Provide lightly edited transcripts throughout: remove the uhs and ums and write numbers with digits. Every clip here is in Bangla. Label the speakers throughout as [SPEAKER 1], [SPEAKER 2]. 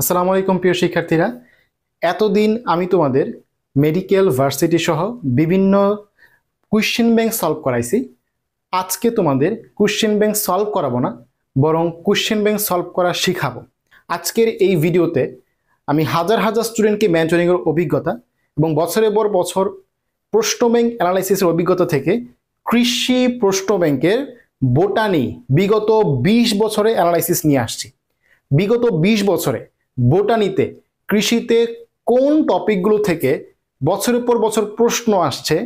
[SPEAKER 1] আসসালামু আলাইকুম প্রিয় শিক্ষার্থীরা। এতদিন আমি তোমাদের মেডিকেল ভার্সিটি সহ বিভিন্ন কোশ্চেন ব্যাংক সলভ করাইছি। আজকে তোমাদের কোশ্চেন ব্যাংক সলভ করাবো না, বরং কোশ্চেন ব্যাংক সলভ করা শিখাবো। আজকের এই ভিডিওতে আমি হাজার হাজার স্টুডেন্টকে মেন্টরিংয়ের অভিজ্ঞতা এবং বছরের পর বছর প্রশ্ন ব্যাংক অ্যানালাইসিসের অভিজ্ঞতা থেকে কৃষি প্রশ্ন ব্যাংকের বোটানি বিগত 20 বছরে অ্যানালাইসিস নিয়ে আসছি। বিগত 20 বছরে বোটানিতে, কৃষিতে কোন টপিকগুলো থেকে বছরের পর বছর প্রশ্ন আসছে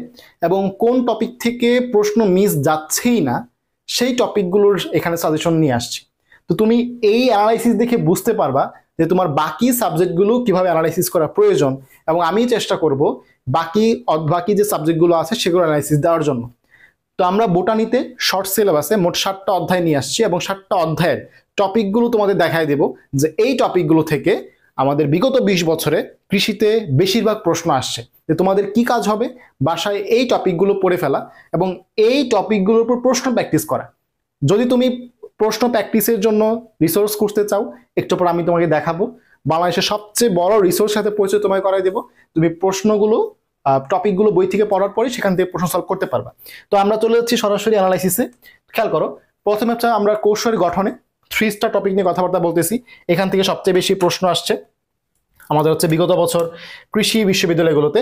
[SPEAKER 1] এবং কোন টপিক থেকে প্রশ্ন মিস যাচ্ছেই না, সেই টপিকগুলোর এখানে সাজেশন নিয়ে আসছি। তো তুমি এই অ্যানালাইসিস দেখে বুঝতে পারবা যে তোমার বাকি সাবজেক্টগুলো কিভাবে অ্যানালাইসিস করা প্রয়োজন, এবং আমি চেষ্টা করব বাকি যে সাবজেক্টগুলো আছে সেগুলো অ্যানালাইসিস দেওয়ার জন্য। তো আমরা বোটানিতে শর্ট সিলেবাসে মোট 7টা অধ্যায় নিয়ে আসছি এবং 7টা অধ্যায়ের টপিকগুলো তোমাদের দেখায় দেব যে এই টপিকগুলো থেকে আমাদের বিগত 20 বছরে কৃষিতে বেশিরভাগ প্রশ্ন আসছে। যে তোমাদের কি কাজ হবে, বাসায় এই টপিকগুলো পড়ে ফেলা এবং এই টপিকগুলোর উপর প্রশ্ন প্র্যাকটিস করা। যদি তুমি প্রশ্ন প্র্যাকটিসের জন্য রিসোর্স করতে চাও, একটু পর আমি তোমাকে দেখাবো বাংলাদেশের সবচেয়ে বড় রিসোর্স সাথে পরিচয় তোমায় করাই দেবো। তুমি প্রশ্নগুলো টপিকগুলো বই থেকে পড়ার পরে সেখান থেকে প্রশ্ন সলভ করতে পারবা। তো আমরা চলে যাচ্ছি সরাসরি অ্যানালাইসিসে। খেয়াল করো, প্রথমে হচ্ছে আমরা কোষের গঠনে 3 স্টার টপিক নিয়ে কথাবার্তা বলতেছি। এখান থেকে সবচেয়ে বেশি প্রশ্ন আসছে আমাদের হচ্ছে বিগত বছর কৃষি বিশ্ববিদ্যালয়গুলোতে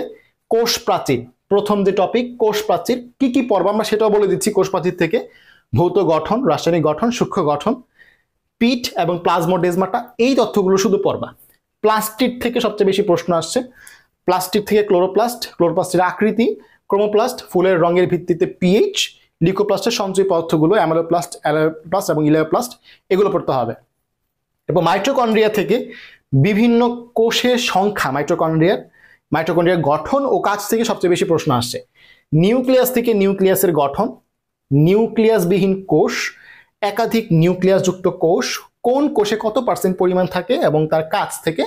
[SPEAKER 1] কোষ প্রাচীর। প্রথম যে টপিক কোষ প্রাচীর, কি কি পড়বা আমরা সেটাও বলে দিচ্ছি। কোষ প্রাচীর থেকে ভৌত গঠন, রাসায়নিক গঠন, সূক্ষ্ম গঠন, পিট এবং প্লাজমোডেজমাটা, এই তথ্যগুলো শুধু পড়বা। প্লাস্টিক থেকে সবচেয়ে বেশি প্রশ্ন আসছে। প্লাস্টিক থেকে ক্লোরোপ্লাস্টের আকৃতি, ক্রোমোপ্লাস্ট, ফুলের রঙের ভিত্তিতে পিএইচ, লিকোপ্লাস্টের সঞ্চয় পদার্থগুলো অ্যামাইলোপ্লাস্ট, অ্যালোপ্লাস্ট এবং ইলেওপ্লাস্ট, এগুলো পড়তে হবে। এবং মাইটোকন্ড্রিয়া থেকে বিভিন্ন কোষের সংখ্যা, মাইটোকন্ড্রিয়ার গঠন ও কাজ থেকে সবচেয়ে বেশি প্রশ্ন আসছে। নিউক্লিয়াস থেকে নিউক্লিয়াসের গঠন, নিউক্লিয়াসবিহীন কোষ, একাধিক নিউক্লিয়াসযুক্ত কোষ, কোন কোষে কত পার্সেন্ট পরিমাণ থাকে এবং তার কাজ থেকে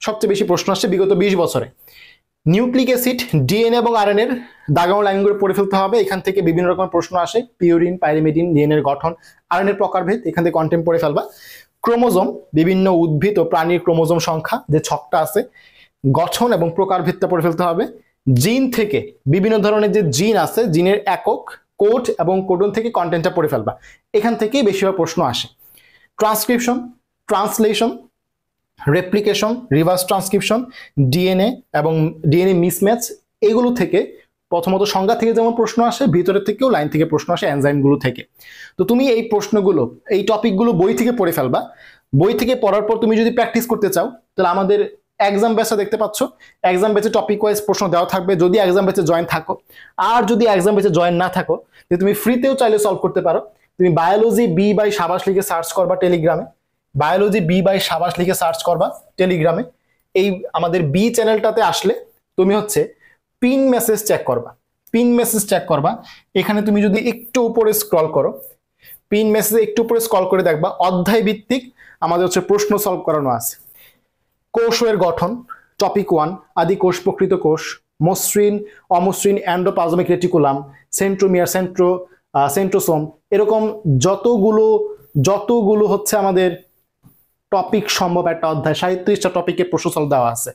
[SPEAKER 1] সবচেয়ে বেশি প্রশ্ন আসছে বিগত 20 বছরে। নিউক্লিক অ্যাসিড, ডিএনএ এবং আরএনএ এর দাগানো লাইনগুলো পড়ে ফেলতে হবে। এখান থেকে বিভিন্ন রকমের প্রশ্ন আসে। পিউরিন, পাইরিমিডিন, ডিএনএ এর গঠন, আরএনএ এর প্রকারভেদ, এখান থেকে কন্টেন্ট পড়ে ফেলবা। ক্রোমোজোম, বিভিন্ন উদ্ভিদ ও প্রাণীর ক্রোমোজোম সংখ্যা যে ছকটা আছে, গঠন এবং প্রকারভেদটা পড়ে ফেলতে হবে। জিন থেকে বিভিন্ন ধরনের যে জিন আছে, জিনের একক, কোড এবং কোডন থেকে কন্টেন্টটা পড়ে ফেলবা। এখান থেকেই বেশিরভাগ প্রশ্ন আসে। Transcription, translation, replication, reverse transcription, DNA এবং ডিএনএ মিসম্যাচ, এগুলো থেকে প্রথমত সংজ্ঞা থেকে যেমন প্রশ্ন আসে, ভিতরের থেকেও লাইন থেকে প্রশ্ন আসে, এনজাইমগুলো থেকে। তো তুমি এই প্রশ্নগুলো, এই টপিকগুলো বই থেকে পড়ে ফেলবা। বই থেকে পড়ার পর তুমি যদি প্র্যাকটিস করতে চাও, তাহলে আমাদের এক্সাম ব্যাচটা দেখতে পাচ্ছ, এক্সাম ব্যাচে টপিক ওয়াইজ প্রশ্ন দেওয়া থাকবে যদি এক্সাম ব্যাচে জয়েন থাকো। আর যদি এক্সাম ব্যাচে জয়েন না থাকো, যে তুমি ফ্রিতেও চাইলে সলভ করতে পারো। তুমি বায়োলজি বি বাই সাবাস লিখে সার্চ করবা টেলিগ্রামে, বায়োলজি বি বাই সাবাস লিখে সার্চ করবা টেলিগ্রামে। এই আমাদের বি চ্যানেলটাতে আসলে তুমি হচ্ছে পিন মেসেজ চেক করবা। পিন মেসেজ চেক করবা, এখানে তুমি যদি একটু উপরে স্ক্রল করো, পিন মেসেজ একটু উপরে স্ক্রল করে দেখবা অধ্যায় ভিত্তিক আমাদের হচ্ছে প্রশ্ন সলভ করানো আছে। কোষের গঠন, টপিক 1, আদি কোষ, প্রকৃত কোষ, মসৃণ, অমসৃণ, এন্ডোপ্লাজমিক রেটিকুলাম, সেন্ট্রোমিয়ার, সেন্ট্রোসোম, এরকম যতগুলো হচ্ছে আমাদের টপিক সম্ভব একটা অধ্যায়, 37টা টপিকে প্রশ্ন সলভ দেওয়া আছে।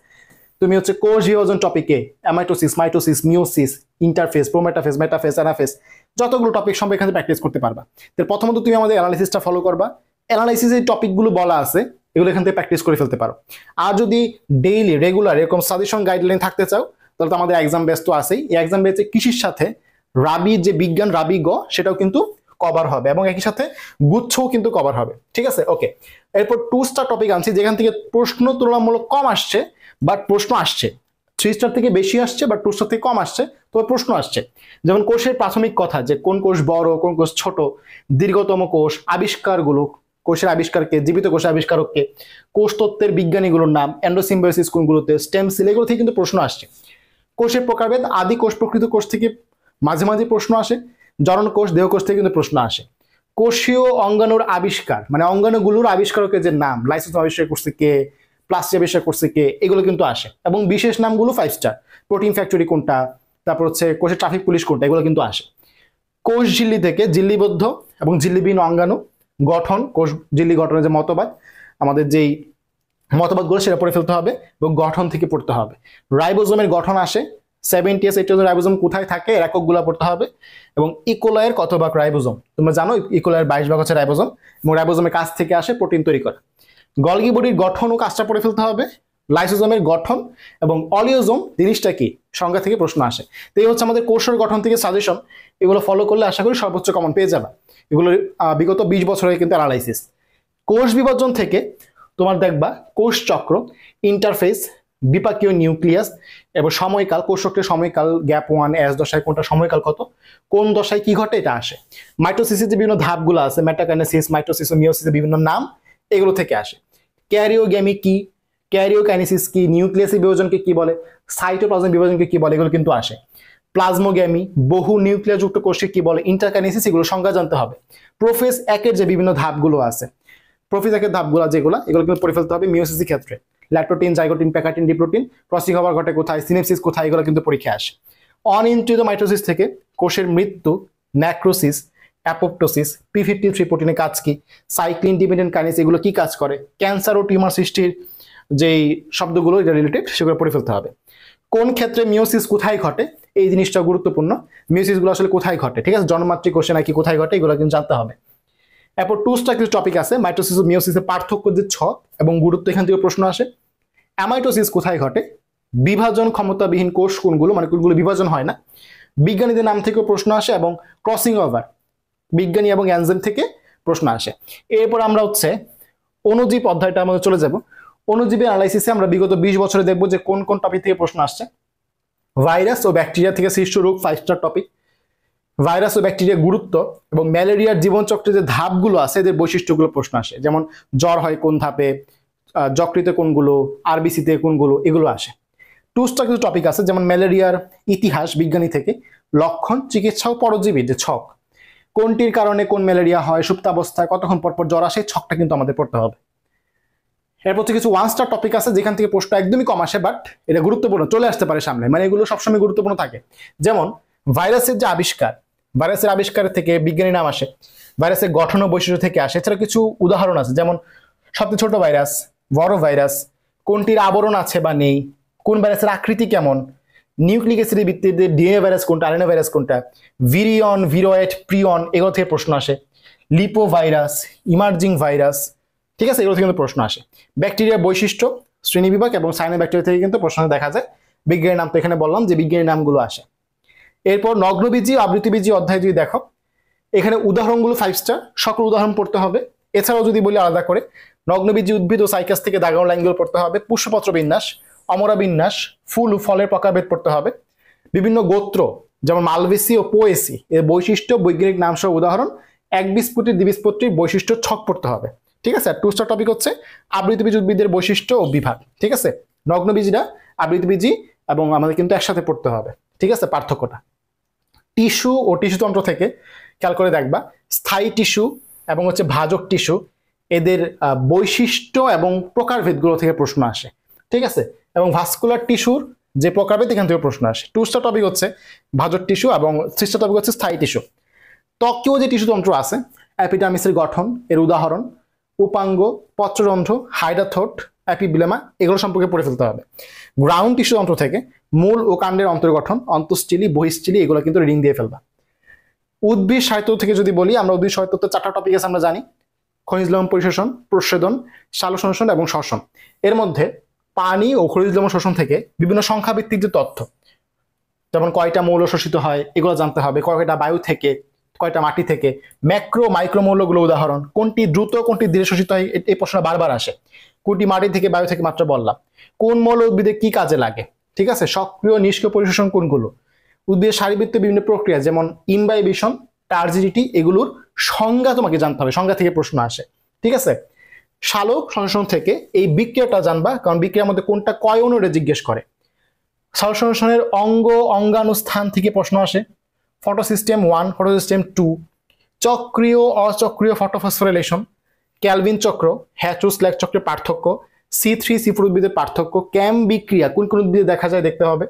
[SPEAKER 1] তুমি হচ্ছে কোষ বিভাজন টপিকে amitosis, mitosis, meiosis, interphase, prometaphase, metaphase, anaphase, যতগুলো টপিক সম্ভব এখানে প্র্যাকটিস করতে পারবা। তো প্রথমত তুমি আমাদের অ্যানালাইসিসটা ফলো করবা। অ্যানালাইসিসের টপিকগুলো বলা আছে, এগুলো এখান থেকে প্র্যাকটিস করে ফেলতে পারো। আর যদি ডেইলি রেগুলার এরকম সাজেশন গাইডলাইন থাকতে চাও, তাহলে তো আমাদের এক্সাম বেস তো আছেই। এই এক্সাম বেসে কৃষির সাথে রাবির যে বিজ্ঞান, রাবি গ, সেটাও কিন্তু কভার হবে এবং একই সাথে গুচ্ছও কিন্তু কভার হবে। ঠিক আছে, ওকে। এরপর 2 স্টার টপিক আনছি, যেখান থেকে প্রশ্ন তুলনামূলক কম আসছে, বাট প্রশ্ন আসছে। 3 স্টার থেকে বেশি আসছে, বাট 2 স্টার থেকে কম আসছে, তবে প্রশ্ন আসছে। যেমন কোষের প্রাথমিক কথা, যে কোন কোষ বড়, কোন কোষ ছোট, দীর্ঘতম কোষ, আবিষ্কারগুলো, কোষের আবিষ্কারকে, জীবিত কোষের আবিষ্কারককে, কোষ তত্ত্বের বিজ্ঞানীগুলোর নাম, এন্ডোসিম্বায়োসিস কোনগুলোতে, স্টেম সেল, এগুলো থেকে কিন্তু প্রশ্ন আসছে। কোষের প্রকারভেদ, আদি কোষ, প্রকৃত কোষ থেকে মাঝে মাঝে প্রশ্ন আসে। জনন কোষ, দেহকোষ থেকে কিন্তু প্রশ্ন আসে। কোষীয় অঙ্গাণুর আবিষ্কার, মানে অঙ্গাণুগুলোর আবিষ্কারকের যে নাম, লাইসোসোম আবিষ্কার করছে কে, প্লাস্টিক আবিষ্কার করছে কে, এগুলো কিন্তু আসে। এবং বিশেষ নামগুলো 5 স্টার, প্রোটিন ফ্যাক্টরি কোনটা, তারপর হচ্ছে কোষের ট্রাফিক পুলিশ কোনটা, এগুলো কিন্তু আসে। কোষ ঝিল্লি থেকে ঝিল্লিবদ্ধ এবং ঝিল্লিবিহীন অঙ্গাণু গঠন, কোষ ঝিল্লি গঠনের যে মতবাদ, আমাদের যেই মতবাদগুলো সেটা পড়ে ফেলতে হবে এবং গঠন থেকে পড়তে হবে। রাইবোজোমের গঠন আসে 70s 80s রাইবোজোম কোথায় থাকে এর এককগুলো পড়তে হবে এবং ইকোলয়ের কত ভাগ রাইবোজোম তোমরা জানো, ইকোলয়ের 22 ভাগ হচ্ছে রাইবোজোম এবং রাইবোজোমের কাছ থেকে আসে প্রোটিন তৈরি করা। গলগি বডির গঠন ও কাজটা পড়ে ফেলতে হবে। লাইসোজোমের গঠন এবং অলিওজোম জিনিসটা কি সংজ্ঞা থেকে প্রশ্ন আসে। তো এই হচ্ছে আমাদের কোষের গঠন থেকে সাজেশন, এগুলো ফলো করলে আশা করি সর্বোচ্চ কমন পেয়ে যাবে। এগুলো বিগত 20 বছরের কিন্তু অ্যানালাইসিস। কোষ বিভাজন থেকে তোমার দেখবা কোষ চক্র, ইন্টারফেস, বিপাকীয় নিউক্লিয়াস এবং সময়কাল, কোষ চক্রের সময়কাল গ্যাপ 1 এস দশায় কোনটা সময়কাল কত, কোন দশায় কি ঘটে এটা আসে। মাইটোসিসের যে বিভিন্ন ধাপগুলো আছে মেটাকাইনেসিস, মাইটোসিস ও মিওসিসের বিভিন্ন নাম এগুলো থেকে আসে। ক্যারিওগ্যামি কি, ক্যারিওকাইনেসিস কি, নিউক্লিয়াসের বিভাজনকে কি বলে, সাইটোপ্লাজম বিভাজনকে কি বলে, এগুলো কিন্তু আসে। প্লাজমোগ্যামি, বহু নিউক্লিয়াসযুক্ত কোষকে কি বলে, ইন্টারকাইনেসিস, এগুলো সংজ্ঞা জানতে হবে। প্রোফেজ একের যে বিভিন্ন ধাপগুলো আছে, প্রোফেজ একের ধাপগুলো যেগুলো এগুলো কিন্তু পড়ে ফেলতে হবে মিওসিসের ক্ষেত্রে। ল্যাক্টোটিন, জাইগোটিন, প্যাকাটিন, ডিপ্রোটিন, ক্রসিং ওভার ঘটে কোথায়, সিনেপসিস কোথায়, এগুলো কিন্তু পরীক্ষায় আসে। অনইন্টিউডোমাইটোসিস থেকে কোষের মৃত্যু, ন্যাক্রোসিস, অ্যাপোপ্টোসিস, p53 প্রোটিনের কাজ কি, সাইক্লিন ডিপেন্ডেন্ট কাইনেস এগুলো কি কাজ করে, ক্যান্সার ও টিউমার সৃষ্টির যেই শব্দগুলো এটা রিলেটেড সেগুলো পড়ে ফেলতে হবে। কোন ক্ষেত্রে মিওসিস কোথায় ঘটে এই জিনিসটা গুরুত্বপূর্ণ, মিওসিসগুলো আসলে কোথায় ঘটে, ঠিক আছে, জন্মমাতৃক কোষে নাকি কোথায় ঘটে এগুলো কিন্তু জানতে হবে। এরপর টুসটা কিছু টপিক আছে, মাইটোসিস ও মিওসিসের পার্থক্য যে ছক এবং গুরুত্ব, এখান থেকে প্রশ্ন আসে। অ্যামাইটোসিস কোথায় ঘটে, বিভাজন ক্ষমতাবিহীন কোষ কোনগুলো, মানে কোনগুলো বিভাজন হয় না, বিজ্ঞানীদের নাম থেকেও প্রশ্ন আসে এবং ক্রসিং ওভার বিজ্ঞানী এবং এনজাইম থেকে প্রশ্ন আসে। এরপর আমরা হচ্ছে অণুজীব অধ্যায়টা আমাদের চলে যাব। অণুজীবের অ্যানালাইসিসে আমরা বিগত 20 বছরে দেখবো যে কোন কোন টপিক থেকে প্রশ্ন আসছে। ভাইরাস ও ব্যাকটেরিয়া থেকে সৃষ্ট রোগ 5 স্টার টপিক, ভাইরাস ও ব্যাকটেরিয়ার গুরুত্ব এবং ম্যালেরিয়ার জীবনচক্রের যে ধাপগুলো আছে এদের বৈশিষ্ট্যগুলো প্রশ্ন আসে, যেমন জ্বর হয় কোন ধাপে, যকৃতে কোনগুলো, আরবিসিতে কোনগুলো, এগুলো আসে। টুসটা কিছু টপিক আছে যেমন ম্যালেরিয়ার ইতিহাস বিজ্ঞানী থেকে, লক্ষণ, চিকিৎসা ও পরজীবীর যে ছক, কোনটির কারণে কোন ম্যালেরিয়া হয়, সুপ্তাবস্থায় কতক্ষণ পর পর জ্বর আসে, ছকটা কিন্তু আমাদের পড়তে হবে। এরপর কিছু 1 স্টার টপিক আছে যেখান থেকে প্রশ্ন একদমই কম আসে, বাট এটা গুরুত্বপূর্ণ, চলে আসতে পারে সামনে, মানে এগুলো সবসময় গুরুত্বপূর্ণ থাকে। যেমন ভাইরাসের যে আবিষ্কার, ভাইরাসের আবিষ্কার থেকে বিজ্ঞানী নাম আসে, ভাইরাসের গঠন ও বৈশিষ্ট্য থেকে আসে। এছাড়া কিছু উদাহরণ আছে, যেমন সবচেয়ে ছোট ভাইরাস, বড় ভাইরাস, কোনটির আবরণ আছে বা নেই, কোন ভাইরাসের আকৃতি কেমন, নিউক্লিক অ্যাসিডের ভিত্তিতে ডিএনএ ভাইরাস কোনটা, আরএনএ ভাইরাস কোনটা, ভিরিয়ন, ভিরয়েড, প্রিয়ন, এগুলো থেকে প্রশ্ন আসে। লিপো ভাইরাস, ইমার্জিং ভাইরাস, ঠিক আছে, এগুলো থেকে কিন্তু প্রশ্ন আসে। ব্যাকটেরিয়ার বৈশিষ্ট্য, শ্রেণীবিভাগ এবং সায়ানোব্যাকটেরিয়া থেকে কিন্তু প্রশ্ন দেখা যায়। বিজ্ঞানীর নাম তো এখানে বললাম যে বিজ্ঞানীর নামগুলো আসে। এরপর নগ্নবীজি, আবৃতবীজি অধ্যায় যদি দেখো, এখানে উদাহরণগুলো 5 স্টার, সকল উদাহরণ পড়তে হবে। এছাড়াও যদি বলি আলাদা করে, নগ্নবীজি উদ্ভিদ ও সাইকাস থেকে দাগানো লাইনগুলো পড়তে হবে, পুষ্পপত্র বিন্যাস, অমরা বিন্যাস, ফুল ও ফলের প্রকারভেদ পড়তে হবে, বিভিন্ন গোত্র যেমন মালভেসি ও পোয়েসি এর বৈশিষ্ট্য, বৈজ্ঞানিক নাম সহ উদাহরণ, একবীজপত্রী দ্বিবীজপত্রীর বৈশিষ্ট্য ছক পড়তে হবে, ঠিক আছে। আর 2 স্টার টপিক হচ্ছে আবৃতবীজ উদ্ভিদের বৈশিষ্ট্য ও বিভাগ, ঠিক আছে। নগ্নবীজিরা, আবৃতবীজি এবং আমাদের কিন্তু একসাথে পড়তে হবে, ঠিক আছে, পার্থক্যটা। টিস্যু ও টিস্যুতন্ত্র থেকে খেয়াল করে দেখবা স্থায়ী টিস্যু এবং হচ্ছে ভাজক টিস্যু, এদের বৈশিষ্ট্য এবং প্রকারভেদগুলো থেকে প্রশ্ন আসে, ঠিক আছে। এবং ভাস্কুলার টিস্যুর যে প্রকারভেদ এখান থেকে প্রশ্ন আসে। 2 স্টার টপিক হচ্ছে ভাজক টিস্যু এবং 3 স্টার টপিক হচ্ছে স্থায়ী টিস্যু। ত্বকীয় যে টিস্যুতন্ত্র আছে, অ্যাপিডার্মিসের গঠন, এর উদাহরণ, উপাঙ্গ, পত্ররন্ধ্র, হাইডাথোট, অ্যাপিব্লেমা, এগুলো সম্পর্কে পড়ে ফেলতে হবে। গ্রাউন্ড টিস্যুতন্ত্র থেকে মূল ও কাণ্ডের অন্তর্গঠন, অন্তঃস্থলী, বহিঃস্থলী, এগুলো কিন্তু রিডিং দিয়ে ফেলবা। উদ্ভিদ সাহিত্য থেকে যদি বলি, আমরা উদ্ভিদ সাহিত্যতে 4টা টপিক আছে আমরা জানি, খনিজ লবণ পরিশোষণ, প্রচ্ছেদন, সালোকসংশ্লেষণ এবং শ্বসন। এর মধ্যে পানি ও খনিজ লবণ শোষণ থেকে বিভিন্ন সংখ্যাভিত্তিক যে তথ্য, যেমন কয়টা মৌল শোষিত হয় এগুলো জানতে হবে, কয়টা বায়ু থেকে, কয়টা মাটি থেকে, ম্যাক্রো মাইক্রো মৌলগুলো উদাহরণ, কোনটি দ্রুত কোনটি ধীরে শোষিত হয় এই প্রশ্ন বারবার আসে, কোনটি মাটি থেকে বায়ু থেকে মাত্র বললাম, কোন মৌল উদ্ভিদে কি কাজে লাগে, ঠিক আছে, সক্রিয় নিষ্ক্রিয় পরিশোষণ কোনগুলো, উদ্ভিদের শারীরবৃত্তীয় বিভিন্ন প্রক্রিয়া যেমন ইমবাইবেশন, টার্জিডিটি, এগুলোর সংজ্ঞা তোমাকে জানতে হবে, সংজ্ঞা থেকে প্রশ্ন আসে, ঠিক আছে। সালোক সংশ্লেষণ থেকে এই বিক্রিয়াটা জানবা, কারণ বিক্রিয়ার মধ্যে কোনটা কয় অনুরে জিজ্ঞেস করে। সালোক সংশ্লেষণের অঙ্গ অঙ্গানুস্থান থেকে প্রশ্ন আসে। ফটোসিস্টেম 1, ফটোসিস্টেম 2, চক্রীয় অচক্রীয় ফটোফসফোরিলেশন, ক্যালভিন চক্র, হ্যাচু স্ল্যাক চক্রের পার্থক্য, C3C4 উদ্ভিদের পার্থক্য, ক্যাম বিক্রিয়া কোন কোন উদ্ভিদে দেখা যায় দেখতে হবে।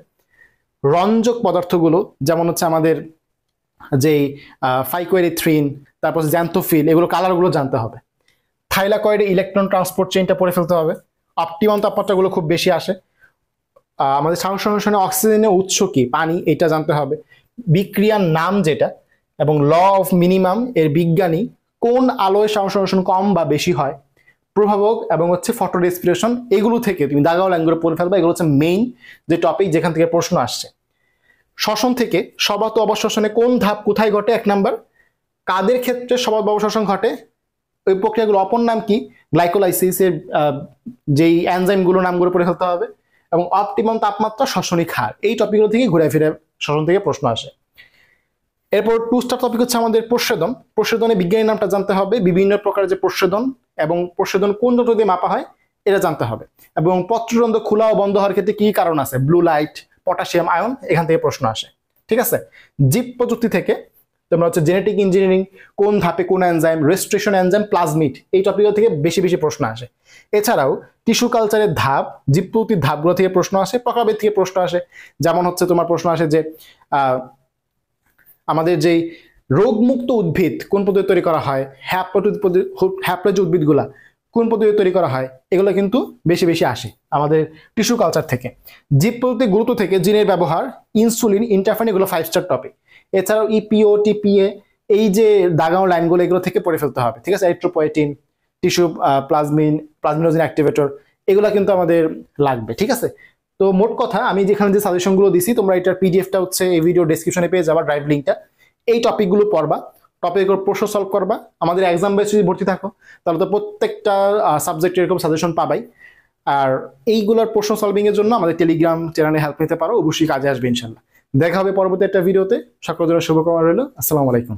[SPEAKER 1] রঞ্জক পদার্থগুলো যেমন হচ্ছে আমাদের যেই ফাইকোয়েরিথ্রিন, তারপর জ্যান্থোফিল, এগুলো কালারগুলো জানতে হবে। থাইলাকয়েডে ইলেকট্রন ট্রান্সপোর্ট চেইনটা পড়ে ফেলতে হবে। অপটিমাম তাপমাত্রাগুলো খুব বেশি আসে। আমাদের সংশ্লেষণে অক্সিজেনের উৎস কি, পানি, এটা জানতে হবে। বিক্রিয়ার নাম যেটা, এবং ল অফ মিনিমাম এর বিজ্ঞানী, কোন আলোয় সংশ্লেষণ কম বা বেশি হয়, প্রভাবক এবং হচ্ছে ফটো রেসপিরেশন, এগুলো থেকে তুমি দাগাও লাইনগুলো পড়ে ফেলবা। এগুলো হচ্ছে মেইন যে টপিক যেখান থেকে প্রশ্ন আসছে। শ্বসন থেকে সবাত অবশ্বসনে কোন ধাপ কোথায় ঘটে? 1 নাম্বার। কাদের ক্ষেত্রে সবাত অবশ্বসন ঘটে? ওই প্রক্রিয়াগুলো অপর নাম কি? গ্লাইকোলাইসিসের যেই এনজাইমগুলো নামগুলো পড়ে ফেলতে হবে। এবং অপটিমাম তাপমাত্রা, শ্বসনিক হার, এই টপিকগুলো থেকে ঘুরে ফিরে শ্বসন থেকে প্রশ্ন আসে। এরপর 2 স্টার টপিক হচ্ছে আমাদের প্রস্বেদন। প্রস্বেদনের বিজ্ঞানী নামটা জানতে হবে, বিভিন্ন প্রকার যে প্রস্বেদন এবং প্রস্বেদন কোন যন্ত্র দিয়ে মাপা হয় এটা জানতে হবে। এবং পত্ররন্ধ্র খোলা ও বন্ধ হওয়ার ক্ষেত্রে কি কারণ আছে? ব্লু লাইট, পটাশিয়াম আয়ন, এখান থেকে প্রশ্ন আসে। ঠিক আছে। জীব প্রযুক্তি থেকে তোমরা হচ্ছে জেনেটিক ইঞ্জিনিয়ারিং, কোন ধাপে কোন এনজাইম, রেজিস্ট্রেশন এনজাইম, প্লাজমিড, এই টপিকগুলো থেকে বেশি বেশি প্রশ্ন আসে। এছাড়াও টিস্যু কালচারের ধাপ, জীব প্রযুক্তির ধাপগুলো থেকে প্রশ্ন আসে, প্রকারভেদ থেকে প্রশ্ন আসে। যেমন হচ্ছে তোমার প্রশ্ন আসে যে আমাদের যেই রোগমুক্ত উদ্ভিদ কোন পদ্ধতি তৈরি করা হয়, হ্যাপ্লয়েড উদ্ভিদগুলা কোন পদ্ধতি তৈরি করা হয়, এগুলো কিন্তু বেশি বেশি আসে আমাদের টিস্যু কালচার থেকে। জীব প্রযুক্তির গুরুত্ব থেকে জিনের ব্যবহার, ইনসুলিন, ইন্টারফেরন, এগুলো 5 স্টার টপিক। এছাড়াও ইপিও, টিপিএ, এই যে দাগাও লাইনগুলো এগুলো থেকে পড়ে ফেলতে হবে। ঠিক আছে। এরিথ্রোপয়েটিন, টিস্যু প্লাজমিনোজেন অ্যাক্টিভেটর, এগুলো কিন্তু আমাদের লাগবে। ঠিক আছে। তো মোট কথা, আমি যেখানে যে সাজেশনগুলো দিছি তোমরা এটার পিডিএফটা হচ্ছে এই ভিডিও ডেসক্রিপশনে পেয়ে যাবা, ড্রাইভ লিঙ্কটা। এই টপিকগুলো পড়বা, টপিকের প্রশ্ন সলভ করবা। আমাদের এক্সাম বেস যদি ভর্তি থাকো তাহলে তো প্রত্যেকটা সাবজেক্ট এরকম সাজেশন পাবাই। আর এইগুলোর প্রশ্ন সলভিং এর জন্য আমাদের টেলিগ্রাম চ্যানেলে হেল্প নিতে পারো, অবশ্যই কাজে আসবে ইনশাল্লাহ। দেখা হবে পরবর্তী একটা ভিডিওতে। সকলের জন্য শুভকামনা রইল। আসসালামু আলাইকুম।